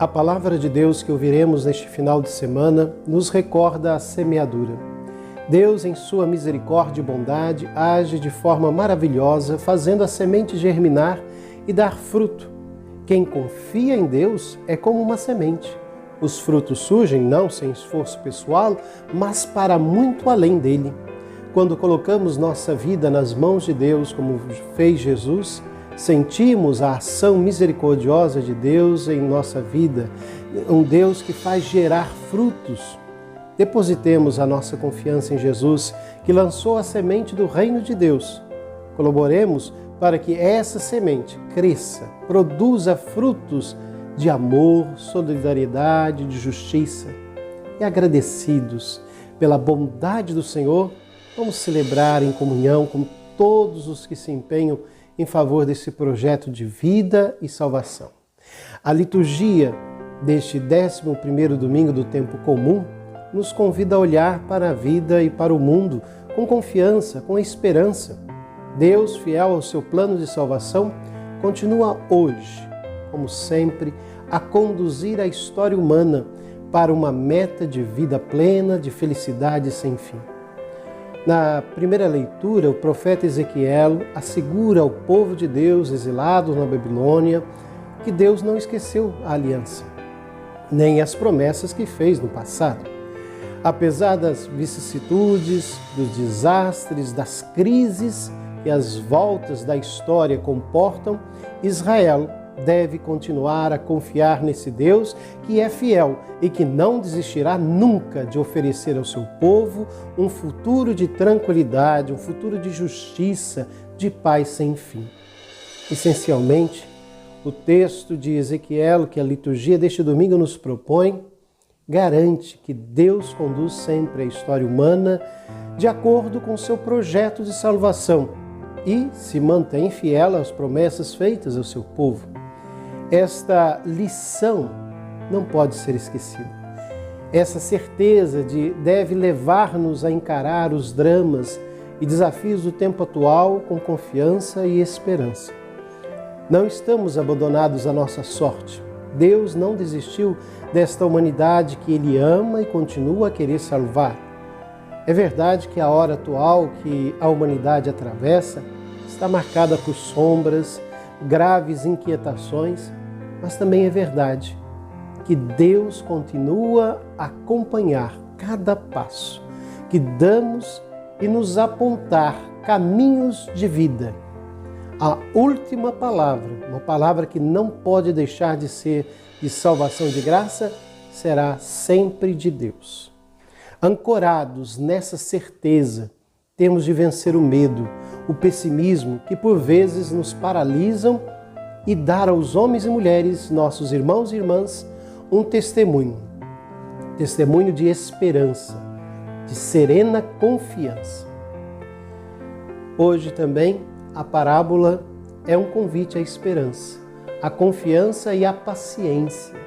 A palavra de Deus que ouviremos neste final de semana nos recorda a semeadura. Deus, em sua misericórdia e bondade, age de forma maravilhosa, fazendo a semente germinar e dar fruto. Quem confia em Deus é como uma semente. Os frutos surgem não sem esforço pessoal, mas para muito além dele. Quando colocamos nossa vida nas mãos de Deus, como fez Jesus, sentimos a ação misericordiosa de Deus em nossa vida, um Deus que faz gerar frutos. Depositemos a nossa confiança em Jesus, que lançou a semente do reino de Deus. Colaboremos para que essa semente cresça, produza frutos de amor, solidariedade, de justiça. E agradecidos pela bondade do Senhor, vamos celebrar em comunhão com todos os que se empenham em favor desse projeto de vida e salvação. A liturgia deste 11º domingo do tempo comum nos convida a olhar para a vida e para o mundo com confiança, com esperança. Deus, fiel ao seu plano de salvação, continua hoje, como sempre, a conduzir a história humana para uma meta de vida plena, de felicidade sem fim. Na primeira leitura, o profeta Ezequiel assegura ao povo de Deus exilado na Babilônia que Deus não esqueceu a aliança, nem as promessas que fez no passado. Apesar das vicissitudes, dos desastres, das crises que as voltas da história comportam, Israel deve continuar a confiar nesse Deus que é fiel e que não desistirá nunca de oferecer ao seu povo um futuro de tranquilidade, um futuro de justiça, de paz sem fim. Essencialmente, o texto de Ezequiel que a liturgia deste domingo nos propõe garante que Deus conduz sempre a história humana de acordo com seu projeto de salvação e se mantém fiel às promessas feitas ao seu povo. Esta lição não pode ser esquecida. Essa certeza deve levar-nos a encarar os dramas e desafios do tempo atual com confiança e esperança. Não estamos abandonados à nossa sorte. Deus não desistiu desta humanidade que Ele ama e continua a querer salvar. É verdade que a hora atual que a humanidade atravessa está marcada por sombras, graves inquietações, mas também é verdade que Deus continua a acompanhar cada passo que damos e nos apontar caminhos de vida. A última palavra, uma palavra que não pode deixar de ser de salvação de graça, será sempre de Deus. Ancorados nessa certeza, temos de vencer o medo, o pessimismo que por vezes nos paralisam e dar aos homens e mulheres, nossos irmãos e irmãs, um testemunho de esperança, de serena confiança. Hoje também a parábola é um convite à esperança, à confiança e à paciência.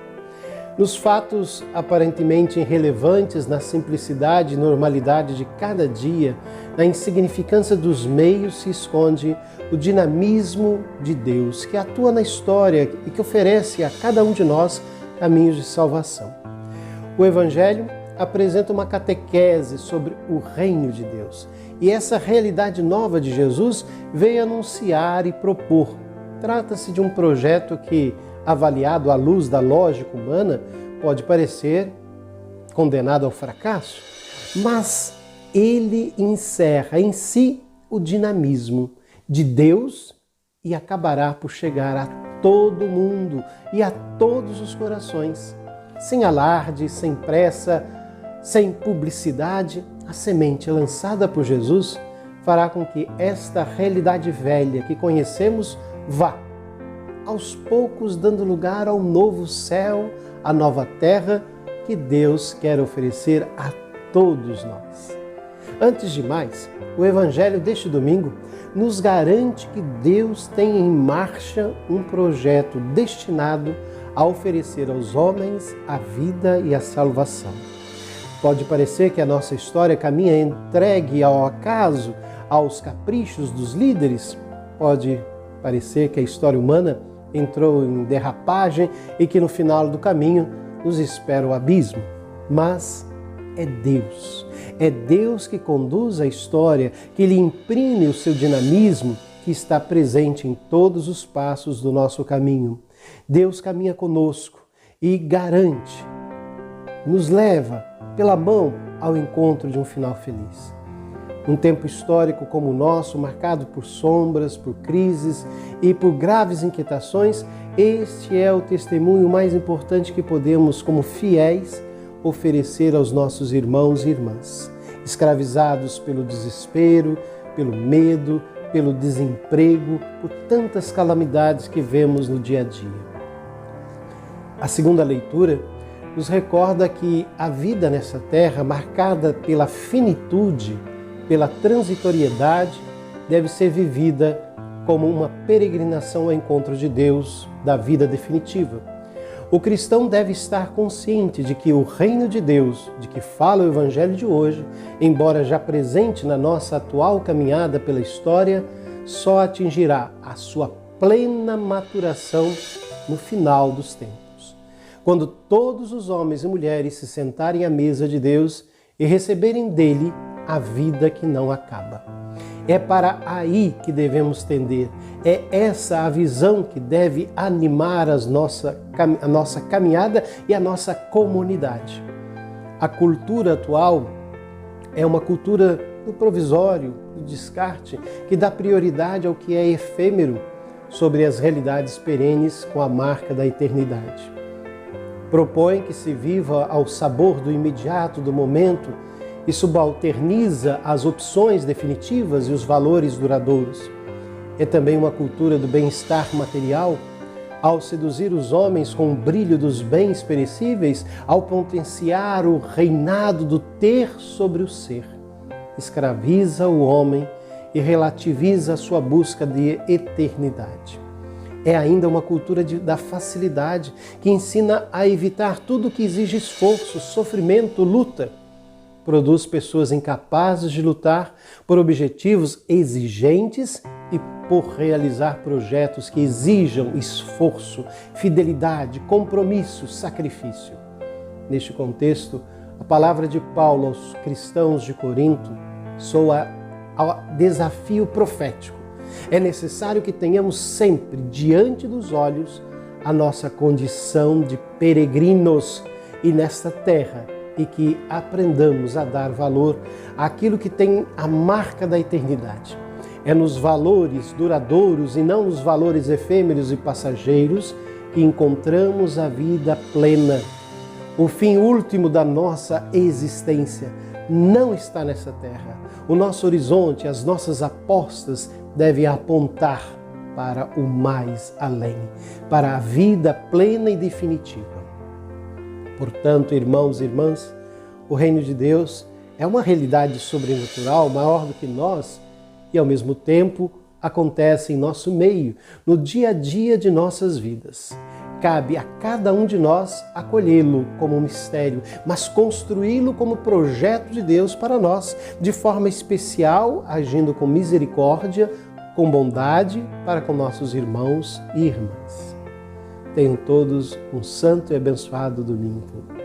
Nos fatos aparentemente irrelevantes, na simplicidade e normalidade de cada dia, na insignificância dos meios se esconde o dinamismo de Deus que atua na história e que oferece a cada um de nós caminhos de salvação. O Evangelho apresenta uma catequese sobre o reino de Deus e essa realidade nova de Jesus veio anunciar e propor. Trata-se de um projeto que, avaliado à luz da lógica humana, pode parecer condenado ao fracasso, mas ele encerra em si o dinamismo de Deus e acabará por chegar a todo mundo e a todos os corações. Sem alarde, sem pressa, sem publicidade, a semente lançada por Jesus fará com que esta realidade velha que conhecemos vá aos poucos dando lugar ao novo céu, à nova terra que Deus quer oferecer a todos nós. Antes de mais, o Evangelho deste domingo nos garante que Deus tem em marcha um projeto destinado a oferecer aos homens a vida e a salvação. Pode parecer que a nossa história caminha entregue ao acaso, aos caprichos dos líderes. Pode parecer que a história humana entrou em derrapagem e que no final do caminho nos espera o abismo. Mas é Deus que conduz a história, que lhe imprime o seu dinamismo, que está presente em todos os passos do nosso caminho. Deus caminha conosco e garante, nos leva pela mão ao encontro de um final feliz. Um tempo histórico como o nosso, marcado por sombras, por crises e por graves inquietações, este é o testemunho mais importante que podemos, como fiéis, oferecer aos nossos irmãos e irmãs, escravizados pelo desespero, pelo medo, pelo desemprego, por tantas calamidades que vemos no dia a dia. A segunda leitura nos recorda que a vida nessa terra, marcada pela finitude, pela transitoriedade, deve ser vivida como uma peregrinação ao encontro de Deus, da vida definitiva. O cristão deve estar consciente de que o reino de Deus, de que fala o Evangelho de hoje, embora já presente na nossa atual caminhada pela história, só atingirá a sua plena maturação no final dos tempos, quando todos os homens e mulheres se sentarem à mesa de Deus e receberem dele a vida que não acaba. É para aí que devemos tender. É essa a visão que deve animar a nossa caminhada e a nossa comunidade. A cultura atual é uma cultura do provisório, do descarte, que dá prioridade ao que é efêmero sobre as realidades perenes com a marca da eternidade. Propõe que se viva ao sabor do imediato, do momento, e subalterniza as opções definitivas e os valores duradouros. É também uma cultura do bem-estar material, ao seduzir os homens com o brilho dos bens perecíveis, ao potenciar o reinado do ter sobre o ser. Escraviza o homem e relativiza a sua busca de eternidade. É ainda uma cultura da facilidade, que ensina a evitar tudo que exige esforço, sofrimento, luta. Produz pessoas incapazes de lutar por objetivos exigentes e por realizar projetos que exijam esforço, fidelidade, compromisso, sacrifício. Neste contexto, a palavra de Paulo aos cristãos de Corinto soa ao desafio profético. É necessário que tenhamos sempre diante dos olhos a nossa condição de peregrinos e nesta terra, e que aprendamos a dar valor àquilo que tem a marca da eternidade. É nos valores duradouros e não nos valores efêmeros e passageiros que encontramos a vida plena. O fim último da nossa existência não está nessa terra. O nosso horizonte, as nossas apostas devem apontar para o mais além, para a vida plena e definitiva. Portanto, irmãos e irmãs, o reino de Deus é uma realidade sobrenatural maior do que nós e, ao mesmo tempo, acontece em nosso meio, no dia a dia de nossas vidas. Cabe a cada um de nós acolhê-lo como um mistério, mas construí-lo como projeto de Deus para nós, de forma especial, agindo com misericórdia, com bondade para com nossos irmãos e irmãs. Tenham todos um santo e abençoado domingo.